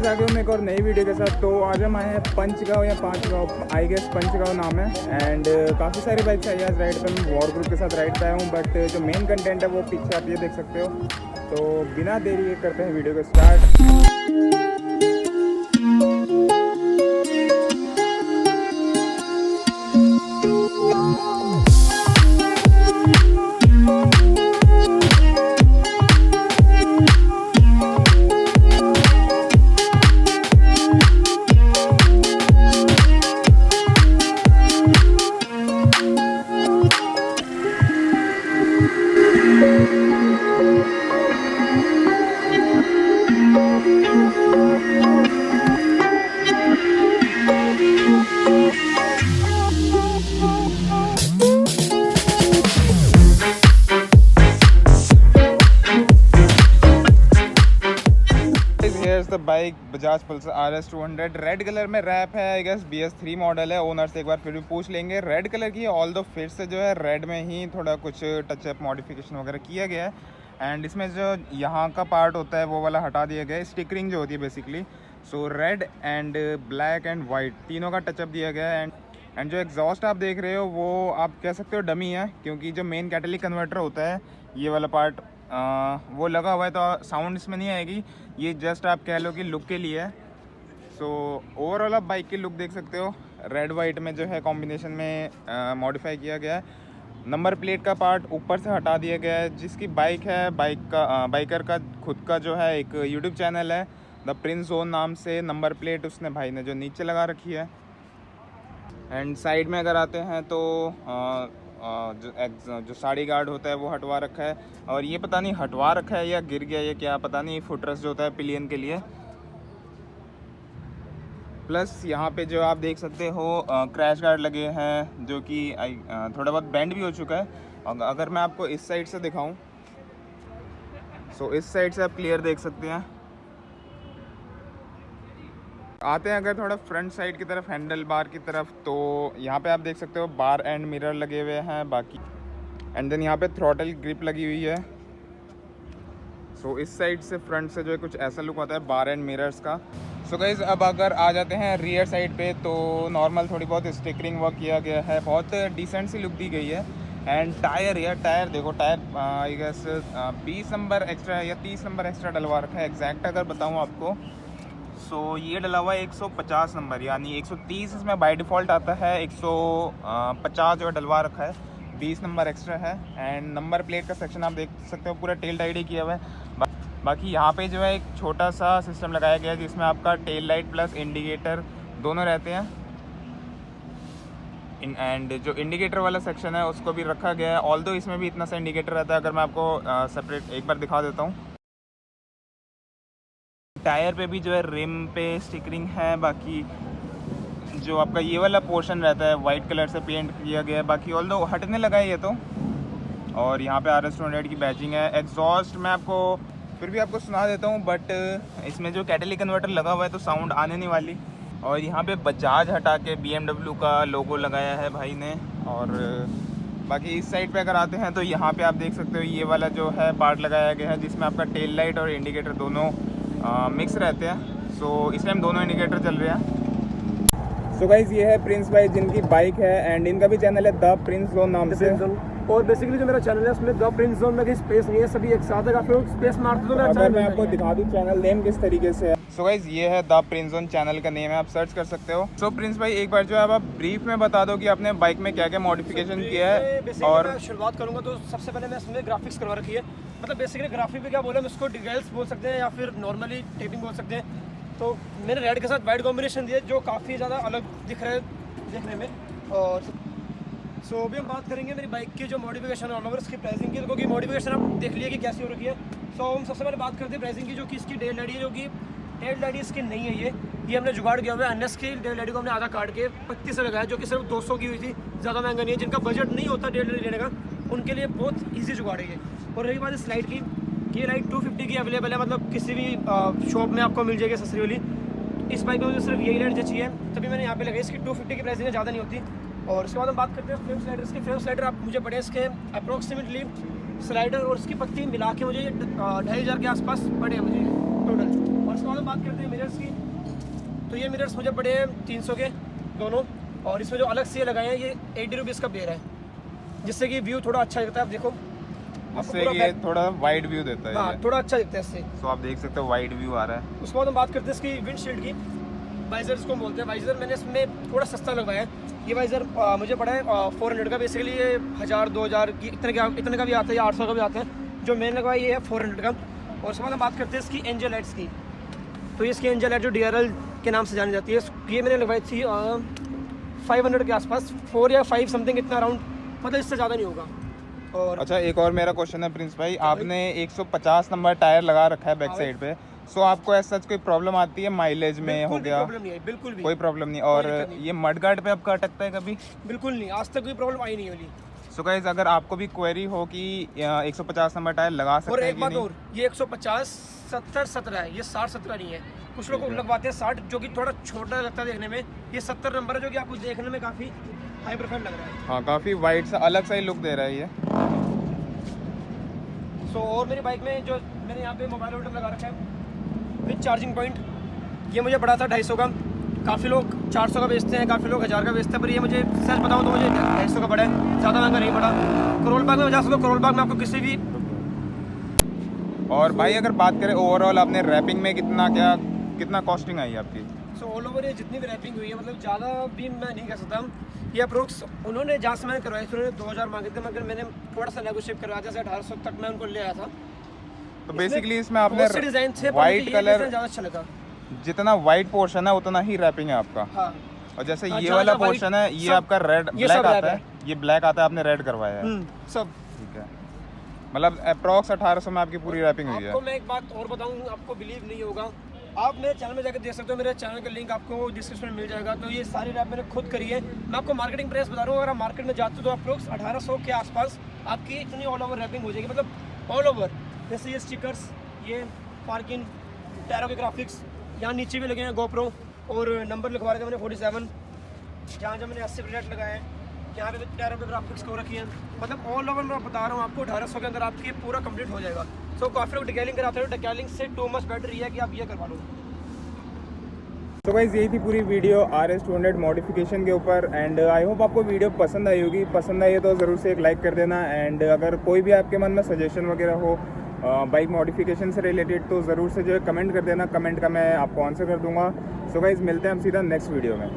Guys आगे हम एक और नई वीडियो के साथ। तो आज हम आए हैं पंचगांव या पांचगांव, आई गेस पंचगांव नाम है। एंड काफ़ी सारी बाइक्स आई आज राइड पे। मैं वॉर ग्रुप के साथ राइड पे आया हूँ, बट जो मेन कंटेंट है वो पीछे आप ये देख सकते हो। तो बिना देरी करते हैं वीडियो को start. Bike Bajaj Pulsar RS200 red colour में रैप है। आई गेस BS3 मॉडल है। ओनर से एक बार फिर भी पूछ लेंगे। रेड कलर की ऑल दो फिर से जो है रेड में ही थोड़ा कुछ टचअप मॉडिफिकेशन वगैरह किया गया है। एंड इसमें जो यहाँ का पार्ट होता है वो वाला हटा दिया गया है। स्टिकरिंग जो होती है basically, so red and black and white तीनों का टचअप दिया गया है। एंड जो एग्जॉस्ट आप देख रहे हो वो आप कह सकते हो डमी है, क्योंकि जो मेन कैटेलिक कन्वर्टर होता है ये वाला पार्ट वो लगा हुआ है, तो साउंड इसमें नहीं आएगी। ये जस्ट आप कह लो कि लुक के लिए है। सो ओवरऑल आप बाइक की लुक देख सकते हो, रेड वाइट में जो है कॉम्बिनेशन में मॉडिफाई किया गया है। नंबर प्लेट का पार्ट ऊपर से हटा दिया गया है। जिसकी बाइक है, बाइकर का खुद का जो है एक यूट्यूब चैनल है द प्रिंस जोन नाम से। नंबर प्लेट उसने भाई ने जो नीचे लगा रखी है। एंड साइड में अगर आते हैं तो जो साड़ी गार्ड होता है वो हटवा रखा है। और ये पता नहीं हटवा रखा है या गिर गया ये क्या पता नहीं, फुटरेस्ट जो होता है पिलियन के लिए। प्लस यहाँ पे जो आप देख सकते हो क्रैश गार्ड लगे हैं, जो कि थोड़ा बहुत बेंड भी हो चुका है। अगर मैं आपको इस साइड से दिखाऊं, सो इस साइड से आप क्लियर देख सकते हैं। आते हैं अगर थोड़ा फ्रंट साइड की तरफ, हैंडल बार की तरफ, तो यहाँ पे आप देख सकते हो बार एंड मिरर लगे हुए हैं बाकी। एंड देन यहाँ पे थ्रॉटल ग्रिप लगी हुई है। सो इस साइड से फ्रंट से जो है कुछ ऐसा लुक आता है बार एंड मिरर्स का। सो गाइस अब अगर आ जाते हैं रियर साइड पे, तो नॉर्मल थोड़ी बहुत स्टिकरिंग वर्क किया गया है, बहुत डिसेंट सी लुक दी गई है। एंड टायर, यार टायर देखो, tyre I guess 20 number extra है या 30 नंबर एक्स्ट्रा डलवा रखा है। एग्जैक्ट अगर बताऊँ आपको, सो ये डला हुआ है 150 नंबर, यानी 130 इसमें बाय डिफ़ॉल्ट आता है। 150 जो डलवा रखा है, 20 नंबर एक्स्ट्रा है। एंड नंबर प्लेट का सेक्शन आप देख सकते हो पूरा टेल टाइड ही किया हुआ है। बाकी यहाँ पे जो है एक छोटा सा सिस्टम लगाया गया है जिसमें आपका टेल लाइट प्लस इंडिकेटर दोनों रहते हैं। एंड जो इंडिकेटर वाला सेक्शन है उसको भी रखा गया है। ऑल्दो इसमें भी इतना सा इंडिकेटर रहता है। अगर मैं आपको सेपरेट एक बार दिखा देता हूँ, टायर पे भी जो है रिम पे स्टिकरिंग है। बाकी जो आपका ये वाला पोर्शन रहता है वाइट कलर से पेंट किया गया है। बाकी ऑल्दो हटने लगा है ये तो। और यहाँ पे RS200 की बैचिंग है। एग्जॉस्ट मैं आपको फिर भी आपको सुना देता हूँ, बट इसमें जो कैटेलिक कन्वर्टर लगा हुआ है तो साउंड आने नहीं वाली। और यहाँ पे बजाज हटा के BMW का लोगो लगाया है भाई ने। और बाकी इस साइड पे अगर आते हैं तो यहाँ पे आप देख सकते हो ये वाला जो है पार्ट लगाया गया है जिसमें आपका टेल लाइट और इंडिकेटर दोनों मिक्स रहते हैं। सो इस टाइम दोनों इंडिकेटर चल रहे हैं। सो गाइज ये है प्रिंस भाई जिनकी बाइक है। एंड इनका भी चैनल है द प्रिंस जोन नाम से। और बेसिकली जो मेरा चैनल है उसमें द प्रिंस जोन में कहीं स्पेस नहीं है, सभी एक साथ है। काफी लोग स्पेस मारते तो अगर मैं आपको दिखा दूँ चैनल नेम किस तरीके से है। सो गाइज ये है द प्रिंस जोन चैनल का नेम है, आप सर्च कर सकते हो। सो प्रिंस भाई एक बार जो है आप ब्रीफ में बता दो कि आपने बाइक में क्या क्या मॉडिफिकेशन किया है। और मैं शुरुआत करूँगा तो सबसे पहले मैं इसमें ग्राफिक्स करवा रखी है। मतलब बेसिकली ग्राफिक में क्या बोले हम इसको डिटेल्स बोल सकते हैं या फिर नॉर्मली टेपिंग बोल सकते हैं। तो मैंने रेड के साथ वाइट कॉम्बिनेशन दिया जो काफ़ी ज़्यादा अलग दिख रहा है देखने में। और सो अभी हम बात करेंगे मेरी बाइक की जो मॉडिफिकेशन है ऑल ओवर इसकी प्राइसिंग की, क्योंकि मॉडिफिकेशन आप देख लिया कि कैसी हो रखी है। सो हम सबसे पहले बात करते हैं प्राइसिंग की, जो कि इसकी टेल लाइट है, जो कि टेल लाइट इसकी नहीं है। ये हमने जुगाड़ किया हुआ है। NS की टेल लाइट को हमने आधा काट के 35 से लगाया, जो कि सिर्फ 200 की हुई थी, ज़्यादा महंगा नहीं है। जिनका बजट नहीं होता टेल लाइट लेने का उनके लिए बहुत ईजी जुगाड़ है ये। और रही बात इस लाइट की, ये लाइट 250 की अवेलेबल है, मतलब किसी भी शॉप में आपको मिल जाएगी सस्ती वाली। इस बाइक में मुझे सिर्फ यही लाइट चाहिए, तभी मैंने यहाँ पे लगाई। इसकी 250 की प्राइसिंग ज़्यादा नहीं होती। और उसके बाद हम बात करते हैं फ्रेम स्लाइडर। इसके फ्रेम स्लाइडर आप मुझे पड़े इसके अप्रोक्सीमेटली स्लाइडर और इसकी पत्ती मिला के मुझे 2500 के आसपास पड़े हैं मुझे टोटल। और उसके बाद हम बात करते हैं मिरर्स की। तो ये मिरर्स मुझे पड़े हैं 300 के दोनों, और इसमें जो अलग से लगाए हैं ये 80 रुपीज़ का पेयर है, जिससे कि व्यू थोड़ा अच्छा दिखता है। आप देखो, इससे ये थोड़ा वाइड व्यू देता है। हाँ, थोड़ा अच्छा दिखता है इससे। तो आप देख सकते हो वाइड व्यू आ रहा है। उसके बाद हम बात करते हैं इसकी विंडशील्ड की। वाइजर इसको बोलते हैं। वाइजर मैंने इसमें थोड़ा सस्ता लगवाया है। ये वाइजर मुझे पड़ा है 400 का। बेसिकली ये 1000-2000 की इतने का भी आता है, या 800 का भी आता है। जो मैंने लगवाया ये है 400 का। और उसके बाद हम बात करते हैं इसकी एंजल लाइट्स की। तो इसकी एंजल लाइट जो DRL के नाम से जानी जाती है, ये मैंने लगवाई थी 500 के आसपास, 4 या 5 समथिंग इतना अराउंड, मतलब इससे ज़्यादा नहीं होगा। और अच्छा, एक और मेरा क्वेश्चन है प्रिंस भाई, आपने 150 नंबर टायर लगा रखा है बैक साइड पे, सो आपको ऐसा कोई प्रॉब्लम आती है माइलेज में? हो गया प्रॉब्लम नहीं है, बिल्कुल भी कोई प्रॉब्लम नहीं। और ये मड गार्ड पे आपका अटकता है कभी? बिल्कुल नहीं, आज तक कोई प्रॉब्लम आई नहीं वाली। सो गाइस, अगर आपको भी क्वेरी हो कि 150 नंबर टायर लगा सकते हैं और कि एक बात नहीं? और, ये 150 70-17 है, ये 60-17 नहीं है। कुछ लोग लगवाते हैं 60, जो कि थोड़ा छोटा लगता है देखने में। ये 70 नंबर है, जो कि आपको देखने में काफ़ी हाई प्रोफाइल लग रहा है। हाँ, काफ़ी वाइड सा अलग सा ही लुक दे रहा है ये। सो और मेरी बाइक में जो मैंने यहाँ पे मोबाइल होल्डर लगा रखा है विद चार्जिंग पॉइंट, ये मुझे पड़ा था 250 का। काफ़ी लोग 400 का बेचते हैं, काफ़ी लोग 1000 का बेचते हैं, पर ये मुझे सच बताऊँ तो मुझे 250 का पड़ा है, ज़्यादा महंगा नहीं पड़ा। करोल बाग में 50 करोल बाग में आपको किसी भी। और भाई अगर बात करें ओवरऑल आपने रैपिंग में कितना कॉस्टिंग आई आपकी? सो ऑल ओवर ये जितनी भी रैपिंग हुई है, मतलब ज़्यादा भी मैं नहीं कह सकता। ये अप्रोक्स उन्होंने जहाँ से मैंने करवाई थी, उन्होंने 2000 मांगे थे, मगर मैंने थोड़ा सा नेगोशिएट करवाया, जैसे 1800 तक मैं उनको ले आया था। तो बेसिकली इसमें आपने डिजाइन थे, वाइट कलर ज़्यादा अच्छा लगा। जितना वाइट पोर्शन है उतना ही रैपिंग है आपका। हाँ। और जैसे हाँ, ये जहाँ वाला जहाँ पोर्शन है, ये सब- आपका रेड ये ब्लैक सब आता black है, ये ब्लैक आता है, आपने रेड करवाया है। सब ठीक है, मतलब अप्रॉक्स 1800 में आपकी पूरी रैपिंग हुई है। आपको मैं एक बात और बताऊं, आपको बिलीव नहीं होगा, आप मेरे चैनल में जाकर देख सकते हो। मेरे चैनल का लिंक आपको डिस्क्रिप्शन में मिल जाएगा। तो ये सारी रैप मैंने खुद करी है। मैं आपको मार्केटिंग प्राइस बता रहा हूँ, अगर आप मार्केट में जाते हो तो अप्रोक्स 1800 के आसपास आपकी इतनी ऑल ओवर रैपिंग हो जाएगी, मतलब ऑल ओवर। जैसे ये स्टिकर्स, ये पार्किंग, टायरों के ग्राफिक्स, यहाँ नीचे भी लगे हैं GoPro, और नंबर लिखवा रहे थे मैंने 47, जहाँ जहाँ मैंने 80% लगाए हैं, यहाँ पे टायरों के ग्राफिक्स को रखी है। मतलब ऑल ओवर मैं बता रहा हूँ आपको 1800 के अंदर आपके पूरा कंप्लीट हो जाएगा। सो काफ़ी लोग डिटेलिंग कराते हो, डिटेलिंग से टू मच बेटर है कि आप ये करवा लो। तो गाइस, यही थी पूरी वीडियो RS200 मॉडिफिकेशन के ऊपर। एंड आई होप आपको वीडियो पसंद आई होगी। पसंद आई है तो ज़रूर से एक लाइक कर देना। एंड अगर कोई भी आपके मन में सजेशन वगैरह हो बाइक मॉडिफिकेशन से रिलेटेड, तो ज़रूर से जो है कमेंट कर देना। कमेंट का मैं आपको आंसर कर दूंगा। सो गाइस, मिलते हैं हम सीधा नेक्स्ट वीडियो में।